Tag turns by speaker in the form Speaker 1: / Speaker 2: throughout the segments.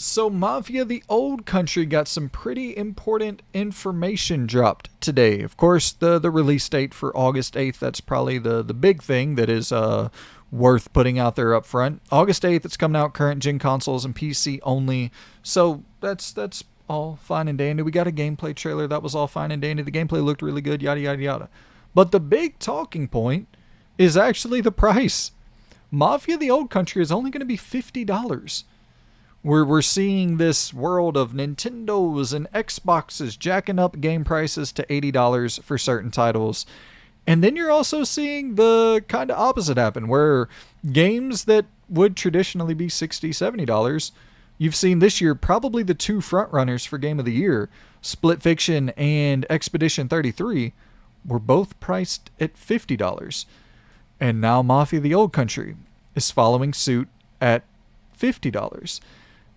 Speaker 1: So Mafia the Old Country got some pretty important information dropped today. Of course, the release date for August 8th, that's probably the big thing that is worth putting out there up front. August 8th, it's coming out current gen consoles and PC only. So that's all fine and dandy. We got a gameplay trailer, that was all fine and dandy. The gameplay looked really good, yada yada yada. But the big talking point is actually the price. Mafia the Old Country is only going to be $50. We're seeing this world of Nintendos and Xboxes jacking up game prices to $80 for certain titles. And then you're also seeing the kind of opposite happen, where games that would traditionally be $60, $70, you've seen this year probably the two frontrunners for Game of the Year, Split Fiction and Expedition 33, were both priced at $50. And now Mafia the Old Country is following suit at $50.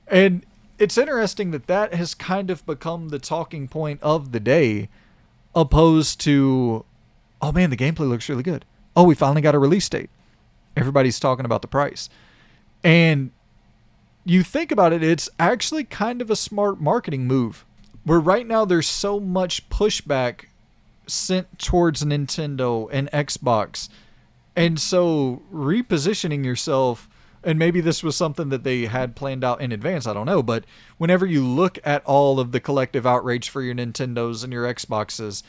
Speaker 1: And it's interesting that that has kind of become the talking point of the day, opposed to, oh man, the gameplay looks really good. Oh, we finally got a release date. Everybody's talking about the price. And you think about it, it's actually kind of a smart marketing move, where right now there's so much pushback sent towards Nintendo and Xbox. And so repositioning yourself, and maybe this was something that they had planned out in advance, I don't know, but whenever you look at all of the collective outrage for your Nintendos and your Xboxes,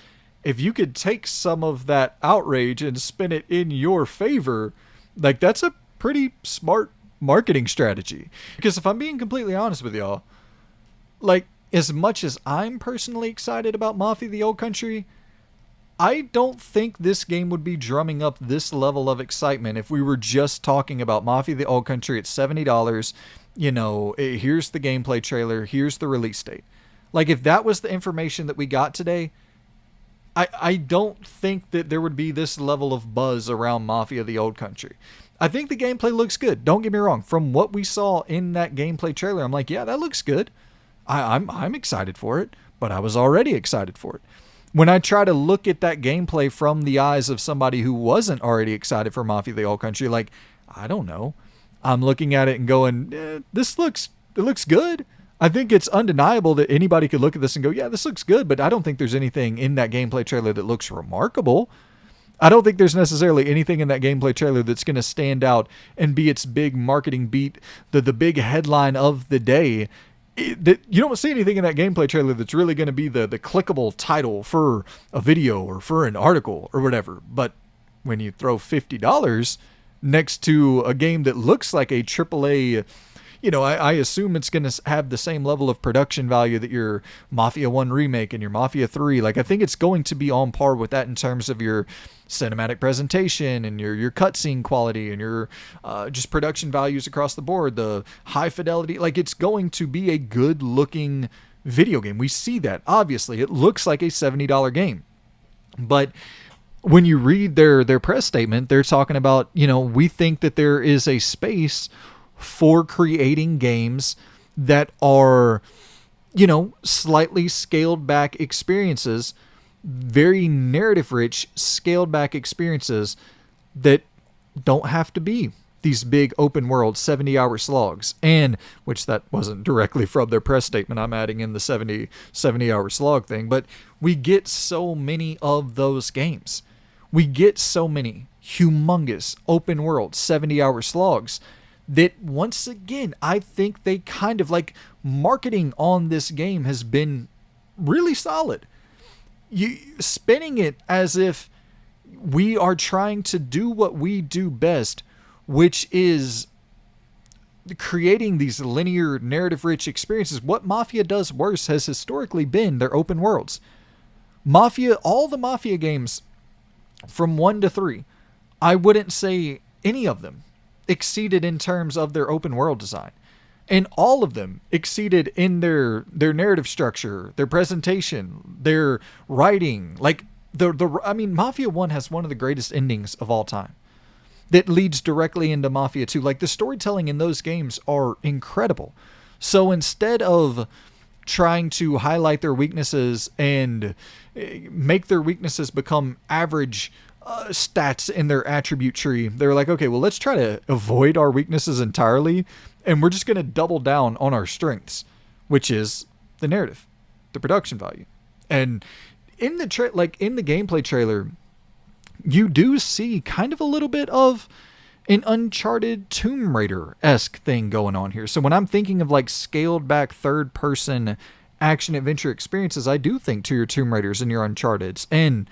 Speaker 1: if you could take some of that outrage and spin it in your favor, like, that's a pretty smart marketing strategy. Because if I'm being completely honest with y'all, like, as much as I'm personally excited about Mafia the Old Country, I don't think this game would be drumming up this level of excitement if we were just talking about Mafia the Old Country at $70. You know, here's the gameplay trailer, here's the release date. Like, if that was the information that we got today, I don't think that there would be this level of buzz around Mafia the Old Country. I think the gameplay looks good. Don't get me wrong. From what we saw in that gameplay trailer, I'm like, yeah, that looks good. I'm excited for it, but I was already excited for it. When I try to look at that gameplay from the eyes of somebody who wasn't already excited for Mafia the Old Country, like, I don't know. I'm looking at it and going, it looks good. I think it's undeniable that anybody could look at this and go, yeah, this looks good, but I don't think there's anything in that gameplay trailer that looks remarkable. I don't think there's necessarily anything in that gameplay trailer that's going to stand out and be its big marketing beat, the big headline of the day. You don't see anything in that gameplay trailer that's really going to be the clickable title for a video or for an article or whatever. But when you throw $50 next to a game that looks like a AAA, you know, I assume it's going to have the same level of production value that your Mafia 1 remake and your Mafia 3. Like, I think it's going to be on par with that in terms of your cinematic presentation and your cutscene quality and your just production values across the board, the high fidelity. Like, it's going to be a good looking video game. We see that. Obviously, it looks like a $70 game. But when you read their press statement, they're talking about, you know, we think that there is a space for creating games that are, you know, slightly scaled back experiences, very narrative rich, scaled back experiences that don't have to be these big open world 70-hour slogs. And which that wasn't directly from their press statement, I'm adding in the 70-hour slog thing, but we get so many of those games. We get so many humongous open world 70-hour slogs that, once again, I think they kind of, like, marketing on this game has been really solid. You spinning it as if we are trying to do what we do best, which is creating these linear, narrative-rich experiences. What Mafia does worse has historically been their open worlds. Mafia, all the Mafia games from 1 to 3, I wouldn't say any of them exceeded in terms of their open world design, and all of them exceeded in their narrative structure, their presentation, their writing. Like, I mean, Mafia 1 has one of the greatest endings of all time that leads directly into Mafia 2. Like, the storytelling in those games are incredible. So instead of trying to highlight their weaknesses and make their weaknesses become average stats in their attribute tree, they're like, okay, well, let's try to avoid our weaknesses entirely And we're just going to double down on our strengths, which is the narrative, the production value. And in the in the gameplay trailer, you do see kind of a little bit of an Uncharted Tomb Raider-esque thing going on here. So when I'm thinking of like scaled back third person action adventure experiences, I do think to your Tomb Raiders and your Uncharted's. And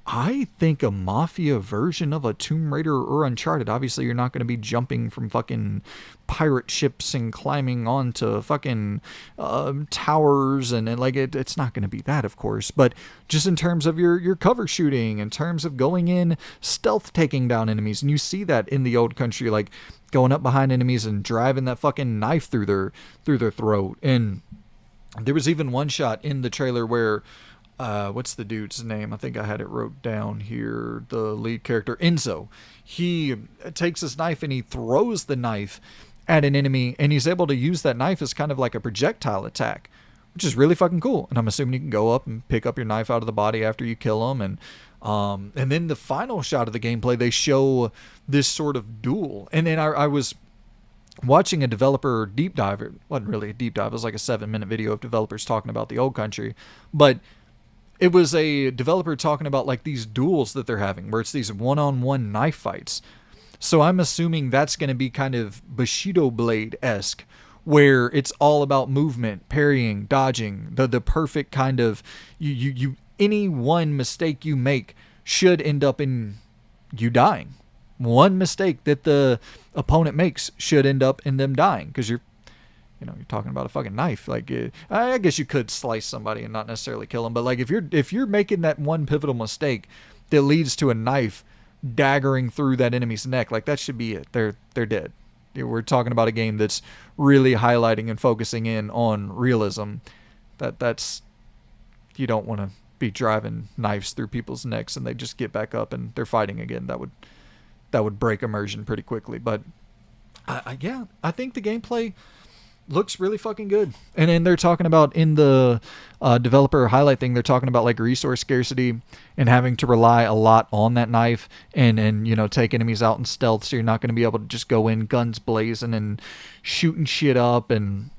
Speaker 1: I think a Mafia version of a Tomb Raider or Uncharted. Obviously, you're not going to be jumping from fucking pirate ships and climbing onto fucking towers, and like it's not going to be that, of course. But just in terms of your cover shooting, in terms of going in stealth, taking down enemies, and you see that in the old country, like going up behind enemies and driving that fucking knife through their throat. And there was even one shot in the trailer where. What's the dude's name? I think I had it wrote down here. The lead character, Enzo. He takes his knife and he throws the knife at an enemy, and he's able to use that knife as kind of like a projectile attack, which is really fucking cool. And I'm assuming you can go up and pick up your knife out of the body after you kill him. And then the final shot of the gameplay, they show this sort of duel. And then I was watching a developer deep dive. It wasn't really a deep dive. It was like a 7-minute video of developers talking about the old country. But it was a developer talking about like these duels that they're having, where it's these one-on-one knife fights. So I'm assuming that's going to be kind of Bushido Blade-esque, where it's all about movement, parrying, dodging, the perfect kind of you any one mistake you make should end up in you dying. One mistake that the opponent makes should end up in them dying, because you're talking about a fucking knife. Like, I guess you could slice somebody and not necessarily kill them, but like if you're making that one pivotal mistake that leads to a knife daggering through that enemy's neck, like that should be it. They're dead. We're talking about a game that's really highlighting and focusing in on realism. That's you don't want to be driving knives through people's necks and they just get back up and they're fighting again. That would break immersion pretty quickly. But I think the gameplay looks really fucking good. And then they're talking about in the developer highlight thing, they're talking about like resource scarcity and having to rely a lot on that knife and take enemies out in stealth, so you're not going to be able to just go in guns blazing and shooting shit up. And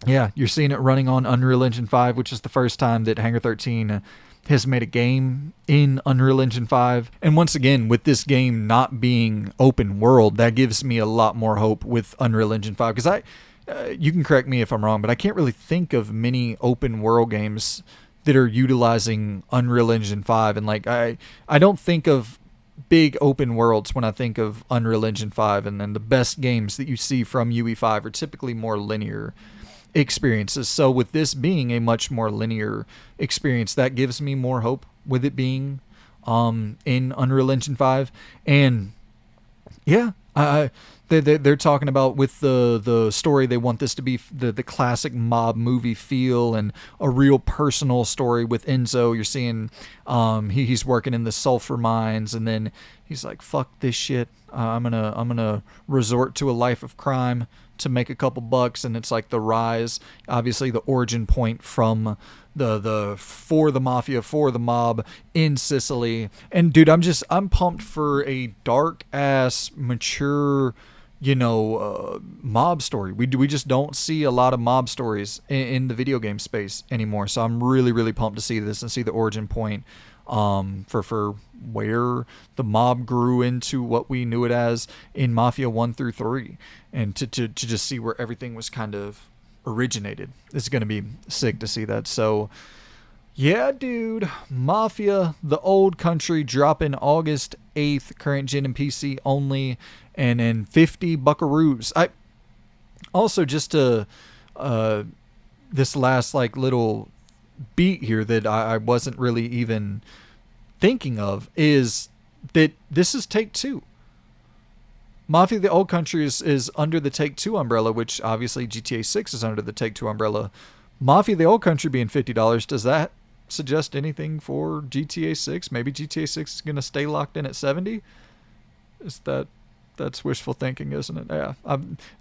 Speaker 1: yeah, you're seeing it running on Unreal Engine 5, which is the first time that Hangar 13 has made a game in Unreal Engine 5. And once again, with this game not being open world, that gives me a lot more hope with Unreal Engine 5, because you can correct me if I'm wrong, but I can't really think of many open world games that are utilizing Unreal Engine 5. And like, I don't think of big open worlds when I think of Unreal Engine 5. And then the best games that you see from UE5 are typically more linear experiences. So with this being a much more linear experience, that gives me more hope with it being in Unreal Engine 5. And yeah, they're talking about with the story, they want this to be the classic mob movie feel and a real personal story with Enzo. You're seeing he's working in the sulfur mines, and then he's like, fuck this shit, I'm gonna resort to a life of crime to make a couple bucks. And it's like the rise, obviously the origin point from the for the mafia, for the mob in Sicily. And dude, I'm pumped for a dark ass mature mob story. We just don't see a lot of mob stories in the video game space anymore. So I'm really, really pumped to see this and see the origin point for where the mob grew into what we knew it as in Mafia 1 through 3, and to just see where everything was kind of originated. It's going to be sick to see that. So yeah, dude, Mafia, the old country, dropping August 8th, current gen and PC only, and then 50 buckaroos. I also, just to this last like little beat here that I wasn't really even thinking of, is that this is Take-Two. Mafia the Old Country is under the Take-Two umbrella, which obviously GTA 6 is under the Take-Two umbrella. Mafia the Old Country being $50, does that suggest anything for GTA 6? Maybe GTA 6 is going to stay locked in at $70? That's wishful thinking, isn't it? Yeah.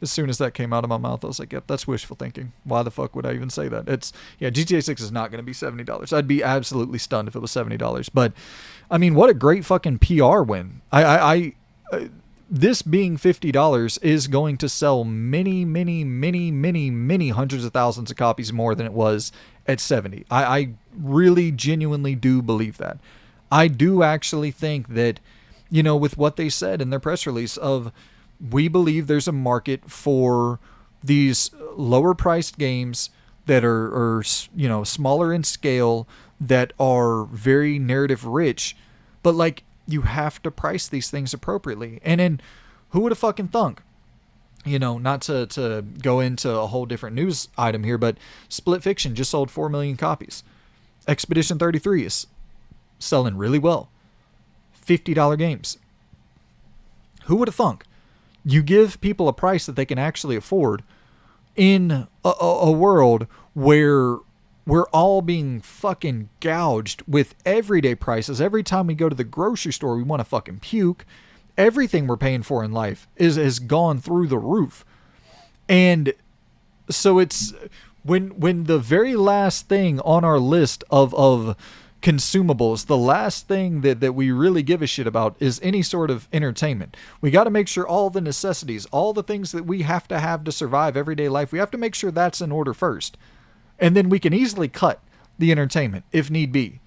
Speaker 1: As soon as that came out of my mouth, I was like, yep, that's wishful thinking. Why the fuck would I even say that? GTA 6 is not going to be $70. I'd be absolutely stunned if it was $70. But, I mean, what a great fucking PR win. this being $50 is going to sell many hundreds of thousands of copies more than it was at 70. I really genuinely do believe that. I do actually think that, with what they said in their press release of, we believe there's a market for these lower priced games that are smaller in scale, that are very narrative rich, but like, you have to price these things appropriately. And then, who would have fucking thunk? Not to go into a whole different news item here, but Split Fiction just sold 4 million copies. Expedition 33 is selling really well. $50 games. Who would have thunk? You give people a price that they can actually afford in a world where we're all being fucking gouged with everyday prices. Every time we go to the grocery store, we want to fucking puke. Everything we're paying for in life has gone through the roof. And so it's when the very last thing on our list of consumables, the last thing that we really give a shit about is any sort of entertainment. We got to make sure all the necessities, all the things that we have to survive everyday life, we have to make sure that's in order first. And then we can easily cut the entertainment if need be.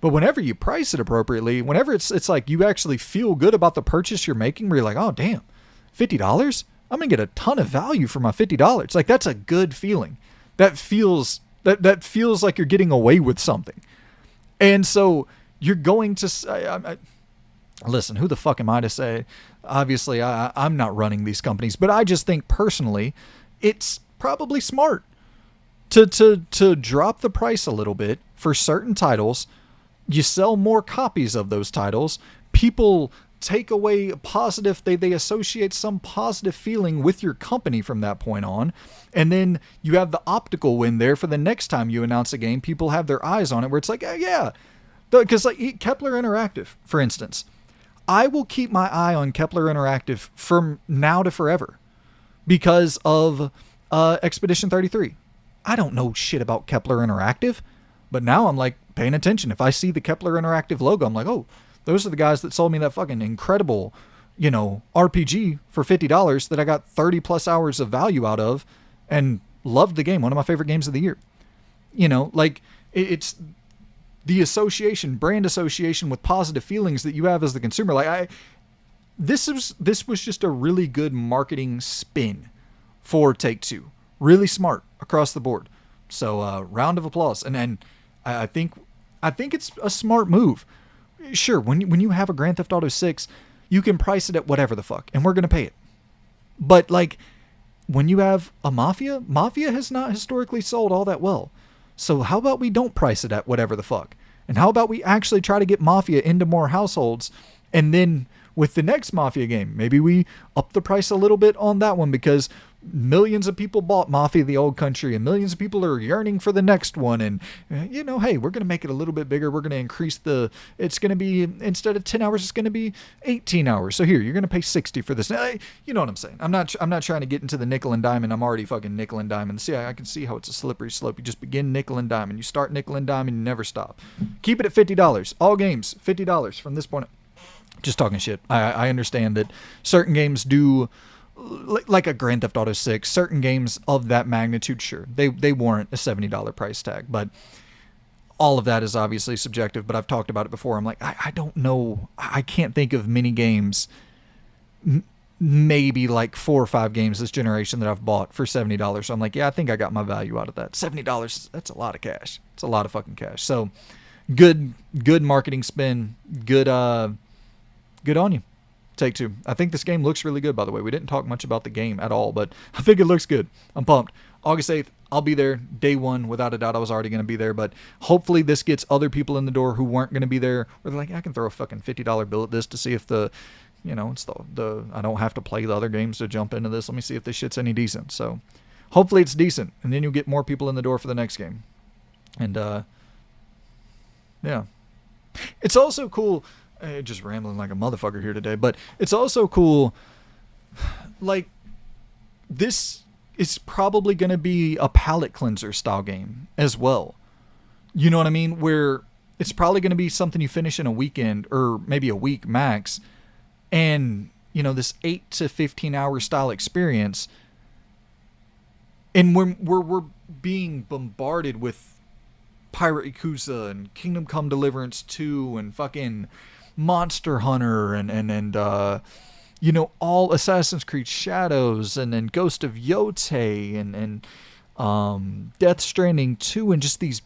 Speaker 1: But whenever you price it appropriately, whenever it's like you actually feel good about the purchase you're making, where you're like, oh damn, $50? I'm gonna get a ton of value for my $50. Like, that's a good feeling. That feels like you're getting away with something. And so you're going to listen, who the fuck am I to say? Obviously, I'm not running these companies, but I just think personally, it's probably smart to drop the price a little bit for certain titles. You sell more copies of those titles. People take away positive, they associate some positive feeling with your company from that point on. And then you have the optical win there for the next time you announce a game. People have their eyes on it, where it's like, yeah. Because like Kepler Interactive, for instance, I will keep my eye on Kepler Interactive from now to forever because of Expedition 33. I don't know shit about Kepler Interactive, but now I'm like paying attention. If I see the Kepler Interactive logo, I'm like, oh, those are the guys that sold me that fucking incredible, RPG for $50 that I got 30 plus hours of value out of and loved the game. One of my favorite games of the year. It's the association, brand association with positive feelings that you have as the consumer. Like this was just a really good marketing spin for Take-Two. Really smart across the board. So round of applause. And I think it's a smart move. Sure, when you have a Grand Theft Auto 6, you can price it at whatever the fuck, and we're going to pay it. But like, when you have a Mafia has not historically sold all that well. So how about we don't price it at whatever the fuck? And how about we actually try to get Mafia into more households, and then with the next Mafia game, maybe we up the price a little bit on that one, because millions of people bought Mafia the Old Country and millions of people are yearning for the next one. And, hey, we're going to make it a little bit bigger. We're going to increase it's going to be, instead of 10 hours, it's going to be 18 hours. So here, you're going to pay 60 for this. You know what I'm saying? I'm not trying to get into the nickel and diamond. I'm already fucking nickel and diamond. See, I can see how it's a slippery slope. You just begin nickel and diamond. You start nickel and diamond, you never stop. Keep it at $50. All games, $50 from this point. Just talking shit. I understand that certain games do, like a Grand Theft Auto 6, certain games of that magnitude, sure, they warrant a $70 price tag, but all of that is obviously subjective. But I've talked about it before. I'm like, I don't know. I can't think of many games, maybe like 4 or 5 games this generation that I've bought for $70. So I'm like, yeah, I think I got my value out of that. $70, that's a lot of cash. It's a lot of fucking cash. So good marketing spin. Good on you, Take-Two. I think this game looks really good, by the way. We didn't talk much about the game at all, but I think it looks good. I'm pumped. August 8th, I'll be there. Day one, without a doubt. I was already going to be there, but hopefully this gets other people in the door who weren't going to be there. Or they're like, I can throw a fucking $50 bill at this to see if it's the I don't have to play the other games to jump into this. Let me see if this shit's any decent. So hopefully it's decent, and then you'll get more people in the door for the next game. And, yeah. It's also cool. Just rambling like a motherfucker here today, but it's also cool. Like, this is probably going to be a palate cleanser style game as well. You know what I mean? Where it's probably going to be something you finish in a weekend or maybe a week max, and this 8 to 15 hour style experience, and we're being bombarded with Pirate Yakuza and Kingdom Come Deliverance 2 and fucking Monster Hunter and all Assassin's Creed Shadows and then Ghost of Yotei and Death Stranding 2 and just these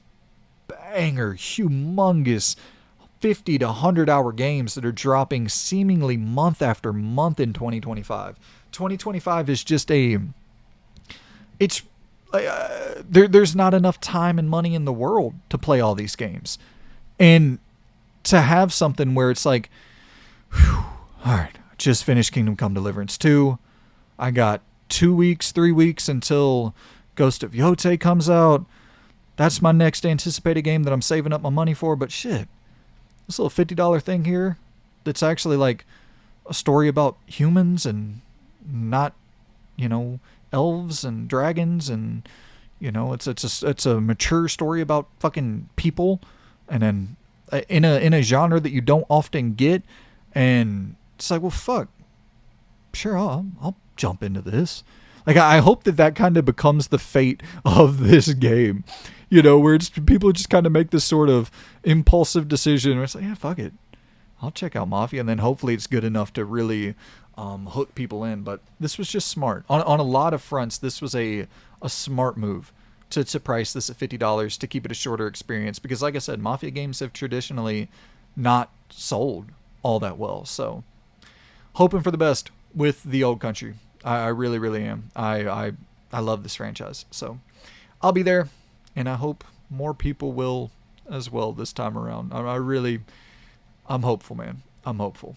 Speaker 1: banger, humongous 50 to 100 hour games that are dropping seemingly month after month in 2025. 2025 is just it's there's not enough time and money in the world to play all these games. And to have something where it's like, whew, all right, I just finished Kingdom Come Deliverance 2. I got 2 weeks, 3 weeks until Ghost of Yotei comes out. That's my next anticipated game that I'm saving up my money for. But shit, this little $50 thing here that's actually like a story about humans and not, elves and dragons, and it's a mature story about fucking people, and then in a genre that you don't often get, and it's like, well, fuck, sure, I'll jump into this. Like, I hope that kind of becomes the fate of this game, where it's people just kind of make this sort of impulsive decision where it's like, yeah, fuck it, I'll check out Mafia, and then hopefully it's good enough to really hook people in. But this was just smart. On a lot of fronts, this was a smart move to price this at $50 to keep it a shorter experience. Because like I said, Mafia games have traditionally not sold all that well. So hoping for the best with the old country. I really, really am. I love this franchise. So I'll be there, and I hope more people will as well this time around. I'm hopeful, man. I'm hopeful.